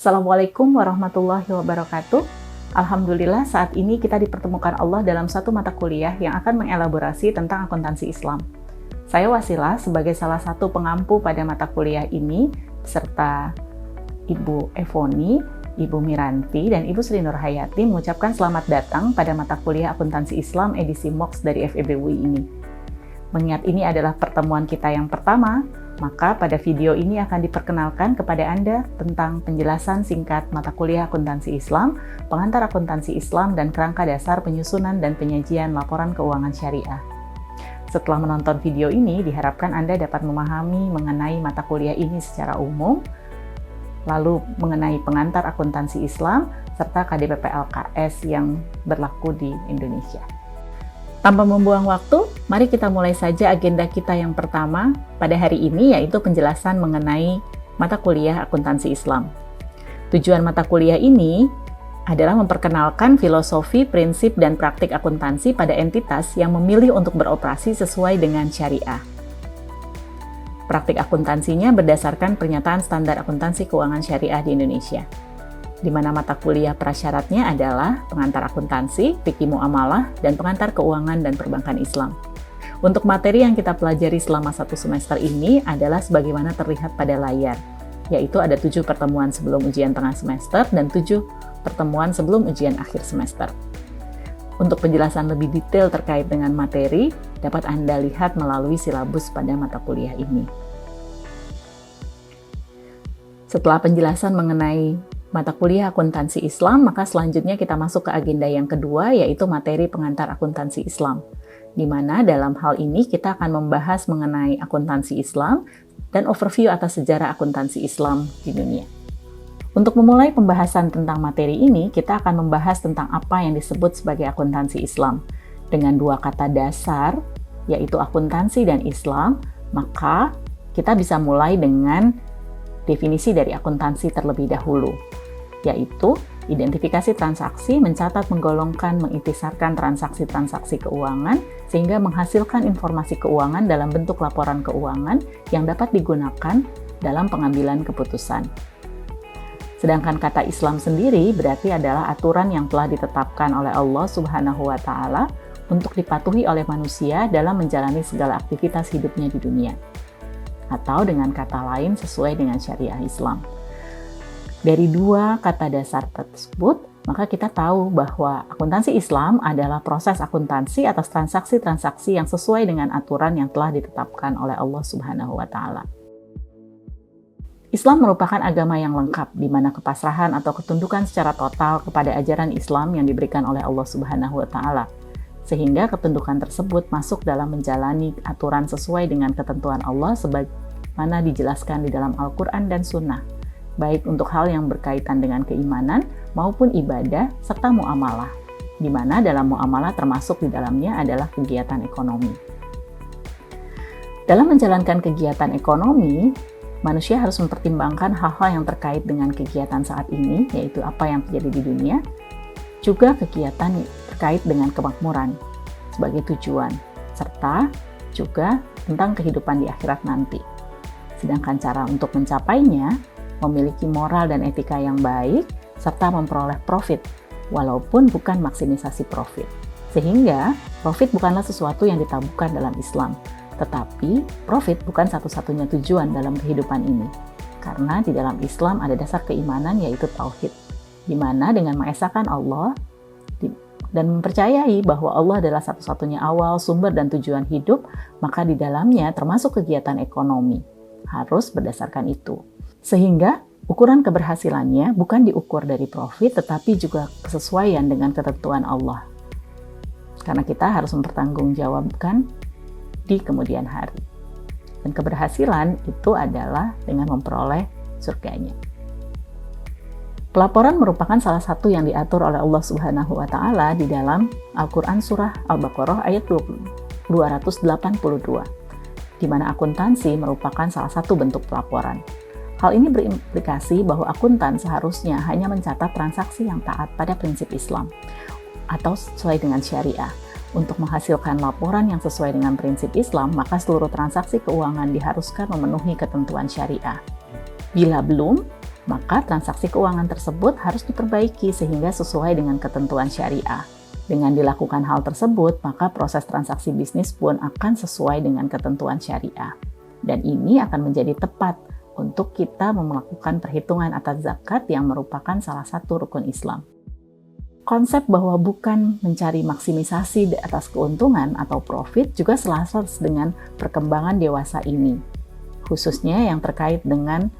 Assalamualaikum warahmatullahi wabarakatuh. Alhamdulillah saat ini kita dipertemukan Allah dalam satu mata kuliah yang akan mengelaborasi tentang akuntansi Islam. Saya Wasilah sebagai salah satu pengampu pada mata kuliah ini, serta Ibu Evoni, Ibu Miranti, dan Ibu Sri Nurhayati mengucapkan selamat datang pada mata kuliah akuntansi Islam edisi MOOCs dari FEB UI ini. Mengingat ini adalah pertemuan kita yang pertama, maka pada video ini akan diperkenalkan kepada Anda tentang penjelasan singkat mata kuliah akuntansi Islam, pengantar akuntansi Islam, dan kerangka dasar penyusunan dan penyajian laporan keuangan syariah. Setelah menonton video ini, diharapkan Anda dapat memahami mengenai mata kuliah ini secara umum, lalu mengenai pengantar akuntansi Islam, serta KDPP LKS yang berlaku di Indonesia. Tanpa membuang waktu, mari kita mulai saja agenda kita yang pertama pada hari ini, yaitu penjelasan mengenai mata kuliah akuntansi Islam. Tujuan mata kuliah ini adalah memperkenalkan filosofi, prinsip, dan praktik akuntansi pada entitas yang memilih untuk beroperasi sesuai dengan syariah. Praktik akuntansinya berdasarkan pernyataan standar akuntansi keuangan syariah di Indonesia, di mana mata kuliah prasyaratnya adalah pengantar akuntansi, fikih muamalah, dan pengantar keuangan dan perbankan Islam. Untuk materi yang kita pelajari selama satu semester ini adalah sebagaimana terlihat pada layar, yaitu ada 7 pertemuan sebelum ujian tengah semester dan 7 pertemuan sebelum ujian akhir semester. Untuk penjelasan lebih detail terkait dengan materi, dapat Anda lihat melalui silabus pada mata kuliah ini. Setelah penjelasan mengenai mata kuliah akuntansi Islam, maka selanjutnya kita masuk ke agenda yang kedua, yaitu materi pengantar akuntansi Islam, di mana dalam hal ini kita akan membahas mengenai akuntansi Islam dan overview atas sejarah akuntansi Islam di dunia. Untuk memulai pembahasan tentang materi ini, kita akan membahas tentang apa yang disebut sebagai akuntansi Islam. Dengan 2 kata dasar, yaitu akuntansi dan Islam, maka kita bisa mulai dengan definisi dari akuntansi terlebih dahulu, yaitu identifikasi transaksi, mencatat, menggolongkan, mengintisarkan transaksi-transaksi keuangan, sehingga menghasilkan informasi keuangan dalam bentuk laporan keuangan yang dapat digunakan dalam pengambilan keputusan. Sedangkan kata Islam sendiri berarti adalah aturan yang telah ditetapkan oleh Allah Subhanahu wa Ta'ala untuk dipatuhi oleh manusia dalam menjalani segala aktivitas hidupnya di dunia, atau dengan kata lain sesuai dengan syariah Islam. Dari 2 kata dasar tersebut, maka kita tahu bahwa akuntansi Islam adalah proses akuntansi atas transaksi-transaksi yang sesuai dengan aturan yang telah ditetapkan oleh Allah Subhanahu wa Ta'ala. Islam merupakan agama yang lengkap, di mana kepasrahan atau ketundukan secara total kepada ajaran Islam yang diberikan oleh Allah Subhanahu wa Ta'ala, sehingga ketundukan tersebut masuk dalam menjalani aturan sesuai dengan ketentuan Allah sebagaimana dijelaskan di dalam Al-Quran dan Sunnah, baik untuk hal yang berkaitan dengan keimanan maupun ibadah serta muamalah, di mana dalam muamalah termasuk di dalamnya adalah kegiatan ekonomi. Dalam menjalankan kegiatan ekonomi, manusia harus mempertimbangkan hal-hal yang terkait dengan kegiatan saat ini, yaitu apa yang terjadi di dunia, juga kegiatan terkait dengan kemakmuran sebagai tujuan, serta juga tentang kehidupan di akhirat nanti. Sedangkan cara untuk mencapainya, memiliki moral dan etika yang baik, serta memperoleh profit, walaupun bukan maksimisasi profit. Sehingga, profit bukanlah sesuatu yang ditabuhkan dalam Islam, tetapi profit bukan satu-satunya tujuan dalam kehidupan ini. Karena di dalam Islam ada dasar keimanan, yaitu tauhid, di mana dengan mengesahkan Allah dan mempercayai bahwa Allah adalah satu-satunya awal, sumber, dan tujuan hidup, maka di dalamnya termasuk kegiatan ekonomi harus berdasarkan itu. Sehingga ukuran keberhasilannya bukan diukur dari profit, tetapi juga kesesuaian dengan ketentuan Allah. Karena kita harus mempertanggungjawabkan di kemudian hari. Dan keberhasilan itu adalah dengan memperoleh surganya. Pelaporan merupakan salah satu yang diatur oleh Allah Subhanahu wa Ta'ala di dalam Al-Quran Surah Al-Baqarah ayat 282, di mana akuntansi merupakan salah satu bentuk pelaporan. Hal ini berimplikasi bahwa akuntan seharusnya hanya mencatat transaksi yang taat pada prinsip Islam atau sesuai dengan syariah. Untuk menghasilkan laporan yang sesuai dengan prinsip Islam, maka seluruh transaksi keuangan diharuskan memenuhi ketentuan syariah. Bila belum, maka transaksi keuangan tersebut harus diperbaiki sehingga sesuai dengan ketentuan syariah. Dengan dilakukan hal tersebut, maka proses transaksi bisnis pun akan sesuai dengan ketentuan syariah. Dan ini akan menjadi tepat untuk kita melakukan perhitungan atas zakat yang merupakan salah satu rukun Islam. Konsep bahwa bukan mencari maksimisasi di atas keuntungan atau profit juga selaras dengan perkembangan dewasa ini, khususnya yang terkait dengan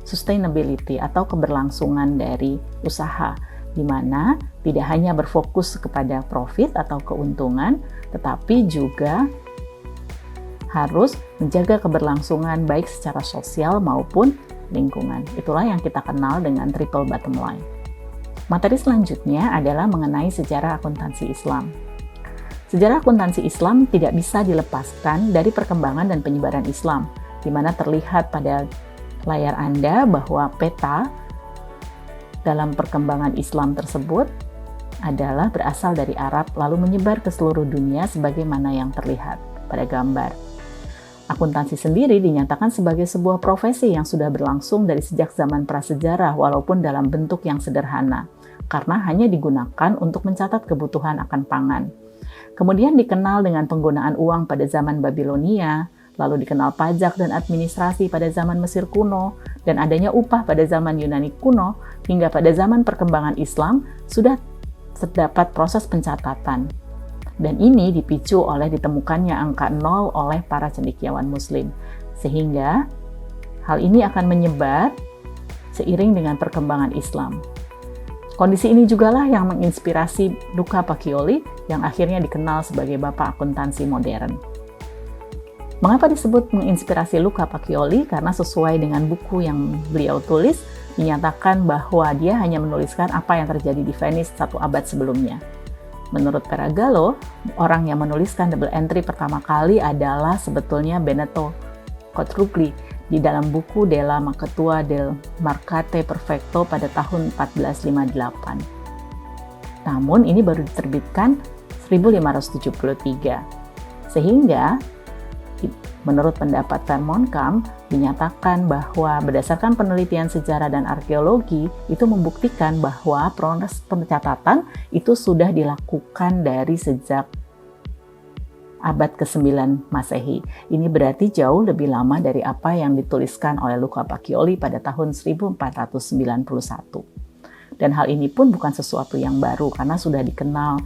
sustainability atau keberlangsungan dari usaha, di mana tidak hanya berfokus kepada profit atau keuntungan, tetapi juga harus menjaga keberlangsungan baik secara sosial maupun lingkungan. Itulah yang kita kenal dengan triple bottom line. Materi selanjutnya adalah mengenai sejarah akuntansi Islam. Sejarah akuntansi Islam tidak bisa dilepaskan dari perkembangan dan penyebaran Islam, di mana terlihat pada layar Anda bahwa peta dalam perkembangan Islam tersebut adalah berasal dari Arab lalu menyebar ke seluruh dunia sebagaimana yang terlihat pada gambar. Akuntansi sendiri dinyatakan sebagai sebuah profesi yang sudah berlangsung dari sejak zaman prasejarah walaupun dalam bentuk yang sederhana, karena hanya digunakan untuk mencatat kebutuhan akan pangan. Kemudian dikenal dengan penggunaan uang pada zaman Babilonia, lalu dikenal pajak dan administrasi pada zaman Mesir kuno, dan adanya upah pada zaman Yunani kuno, hingga pada zaman perkembangan Islam sudah terdapat proses pencatatan. Dan ini dipicu oleh ditemukannya angka 0 oleh para cendekiawan Muslim, sehingga hal ini akan menyebar seiring dengan perkembangan Islam. Kondisi ini jugalah yang menginspirasi Luca Pacioli yang akhirnya dikenal sebagai bapak akuntansi modern. Mengapa disebut menginspirasi Luca Pacioli? Karena sesuai dengan buku yang beliau tulis, dinyatakan bahwa dia hanya menuliskan apa yang terjadi di Venice 1 abad sebelumnya. Menurut Peragalo, orang yang menuliskan double entry pertama kali adalah sebetulnya Benedetto Cotruglio di dalam buku Della Macchiatura del Mercate Perfetto pada tahun 1458. Namun ini baru diterbitkan 1573. Sehingga menurut pendapat Vermont Camp, dinyatakan bahwa berdasarkan penelitian sejarah dan arkeologi, itu membuktikan bahwa proses pencatatan itu sudah dilakukan dari sejak abad ke-9 Masehi. Ini berarti jauh lebih lama dari apa yang dituliskan oleh Luca Pacioli pada tahun 1491. Dan hal ini pun bukan sesuatu yang baru karena sudah dikenal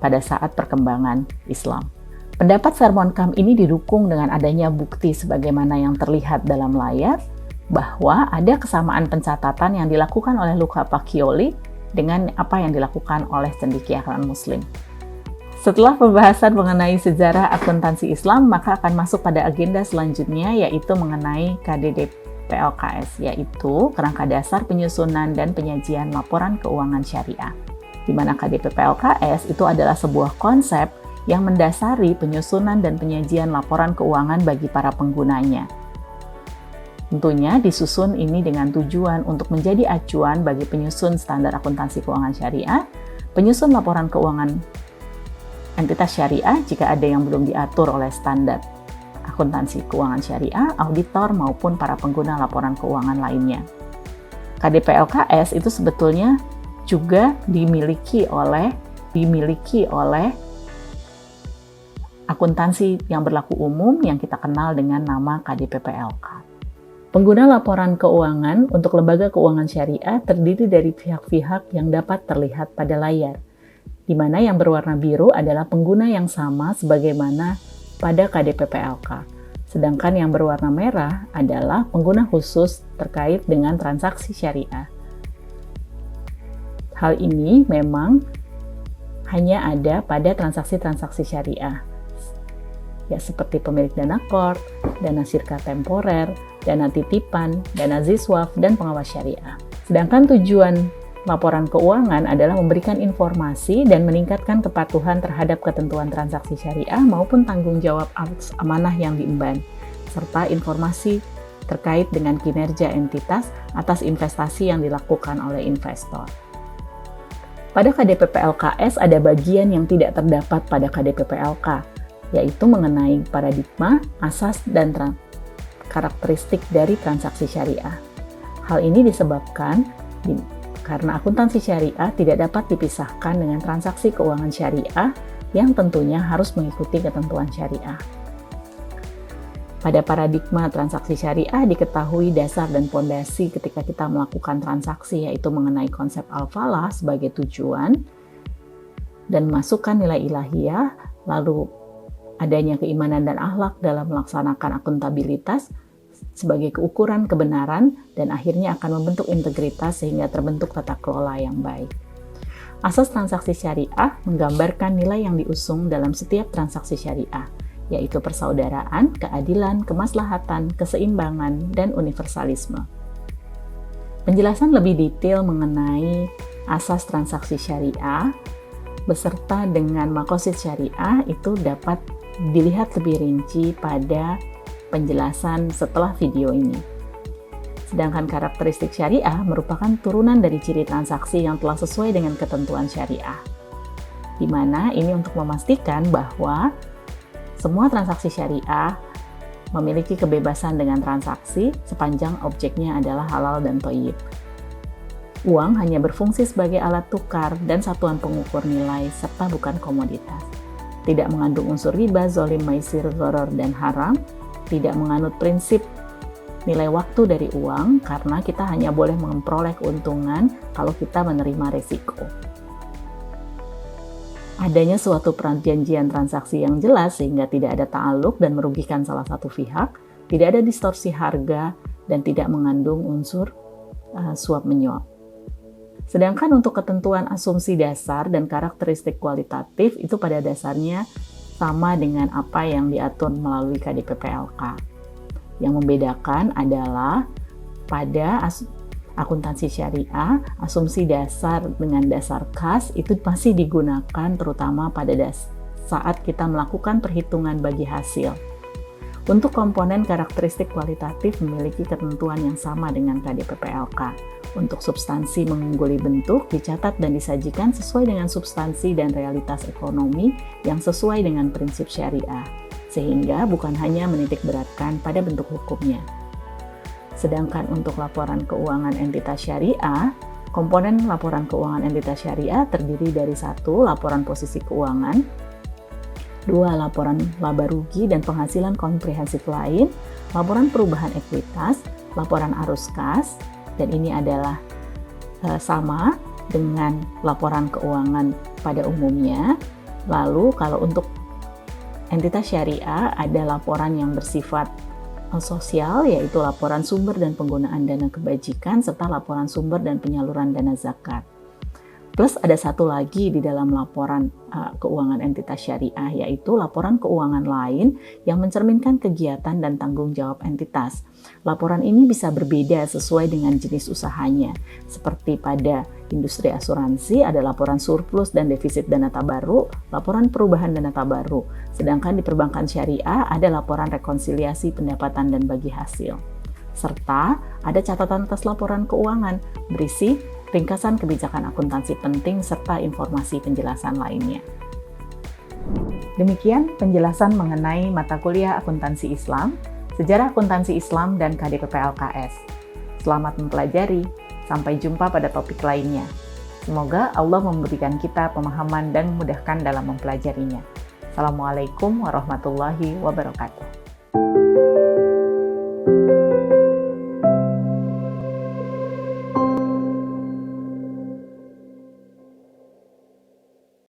pada saat perkembangan Islam. Pendapat Vermont Camp ini didukung dengan adanya bukti sebagaimana yang terlihat dalam layar bahwa ada kesamaan pencatatan yang dilakukan oleh Luca Pacioli dengan apa yang dilakukan oleh cendekiawan Muslim. Setelah pembahasan mengenai sejarah akuntansi Islam, maka akan masuk pada agenda selanjutnya yaitu mengenai KDP-PLKS, yaitu Kerangka Dasar Penyusunan dan Penyajian Laporan Keuangan Syariah. Di mana KDP-PLKS itu adalah sebuah konsep yang mendasari penyusunan dan penyajian laporan keuangan bagi para penggunanya. Tentunya disusun ini dengan tujuan untuk menjadi acuan bagi penyusun standar akuntansi keuangan syariah, penyusun laporan keuangan entitas syariah jika ada yang belum diatur oleh standar akuntansi keuangan syariah, auditor maupun para pengguna laporan keuangan lainnya. KDP-LKS itu sebetulnya juga dimiliki oleh akuntansi yang berlaku umum yang kita kenal dengan nama KDP-PLK. Pengguna laporan keuangan untuk lembaga keuangan syariah terdiri dari pihak-pihak yang dapat terlihat pada layar, di mana yang berwarna biru adalah pengguna yang sama sebagaimana pada KDP-PLK, sedangkan yang berwarna merah adalah pengguna khusus terkait dengan transaksi syariah. Hal ini memang hanya ada pada transaksi-transaksi syariah, ya seperti pemilik dana kord, dana sirka temporer, dana titipan, dana ziswaf, dan pengawas syariah. Sedangkan tujuan laporan keuangan adalah memberikan informasi dan meningkatkan kepatuhan terhadap ketentuan transaksi syariah maupun tanggung jawab atas amanah yang diemban, serta informasi terkait dengan kinerja entitas atas investasi yang dilakukan oleh investor. Pada KDP-PLKS ada bagian yang tidak terdapat pada KDP-PLK, yaitu mengenai paradigma, asas, dan karakteristik dari transaksi syariah. Hal ini disebabkan karena akuntansi syariah tidak dapat dipisahkan dengan transaksi keuangan syariah yang tentunya harus mengikuti ketentuan syariah. Pada paradigma transaksi syariah diketahui dasar dan pondasi ketika kita melakukan transaksi, yaitu mengenai konsep al-falah sebagai tujuan dan masukkan nilai ilahiyah, lalu adanya keimanan dan akhlak dalam melaksanakan akuntabilitas sebagai keukuran kebenaran, dan akhirnya akan membentuk integritas sehingga terbentuk tata kelola yang baik. Asas transaksi syariah menggambarkan nilai yang diusung dalam setiap transaksi syariah, yaitu persaudaraan, keadilan, kemaslahatan, keseimbangan, dan universalisme. Penjelasan lebih detail mengenai asas transaksi syariah beserta dengan maqasid syariah itu dapat dilihat lebih rinci pada penjelasan setelah video ini. Sedangkan karakteristik syariah merupakan turunan dari ciri transaksi yang telah sesuai dengan ketentuan syariah, di mana ini untuk memastikan bahwa semua transaksi syariah memiliki kebebasan dengan transaksi sepanjang objeknya adalah halal dan thayyib. Uang hanya berfungsi sebagai alat tukar dan satuan pengukur nilai serta bukan komoditas. Tidak mengandung unsur riba, zolim, maisir, gharar, dan haram. Tidak menganut prinsip nilai waktu dari uang karena kita hanya boleh memperoleh keuntungan kalau kita menerima risiko. Adanya suatu perjanjian transaksi yang jelas sehingga tidak ada ta'alluq dan merugikan salah satu pihak, tidak ada distorsi harga, dan tidak mengandung unsur suap-menyuap. Sedangkan untuk ketentuan asumsi dasar dan karakteristik kualitatif itu pada dasarnya sama dengan apa yang diatur melalui KDP-PLK. Yang membedakan adalah pada akuntansi syariah, asumsi dasar dengan dasar kas itu masih digunakan terutama pada saat kita melakukan perhitungan bagi hasil. Untuk komponen karakteristik kualitatif memiliki ketentuan yang sama dengan KDP-PLK. Untuk substansi mengungguli bentuk dicatat dan disajikan sesuai dengan substansi dan realitas ekonomi yang sesuai dengan prinsip syariah, sehingga bukan hanya menitik beratkan pada bentuk hukumnya. Sedangkan untuk laporan keuangan entitas syariah, komponen laporan keuangan entitas syariah terdiri dari 1. Laporan posisi keuangan, 2. Laporan laba rugi dan penghasilan komprehensif lain, laporan perubahan ekuitas, laporan arus kas, dan ini adalah sama dengan laporan keuangan pada umumnya. Lalu kalau untuk entitas syariah ada laporan yang bersifat sosial, yaitu laporan sumber dan penggunaan dana kebajikan serta laporan sumber dan penyaluran dana zakat. Plus ada satu lagi di dalam laporan keuangan entitas syariah, yaitu laporan keuangan lain yang mencerminkan kegiatan dan tanggung jawab entitas. Laporan ini bisa berbeda sesuai dengan jenis usahanya. Seperti pada industri asuransi ada laporan surplus dan defisit dana tabarruk, laporan perubahan dana tabarruk. Sedangkan di perbankan syariah ada laporan rekonsiliasi pendapatan dan bagi hasil. Serta ada catatan atas laporan keuangan berisi ringkasan kebijakan akuntansi penting serta informasi penjelasan lainnya. Demikian penjelasan mengenai mata kuliah akuntansi Islam, sejarah akuntansi Islam, dan KDP-PLKS. Selamat mempelajari, sampai jumpa pada topik lainnya. Semoga Allah memberikan kita pemahaman dan memudahkan dalam mempelajarinya. Assalamualaikum warahmatullahi wabarakatuh.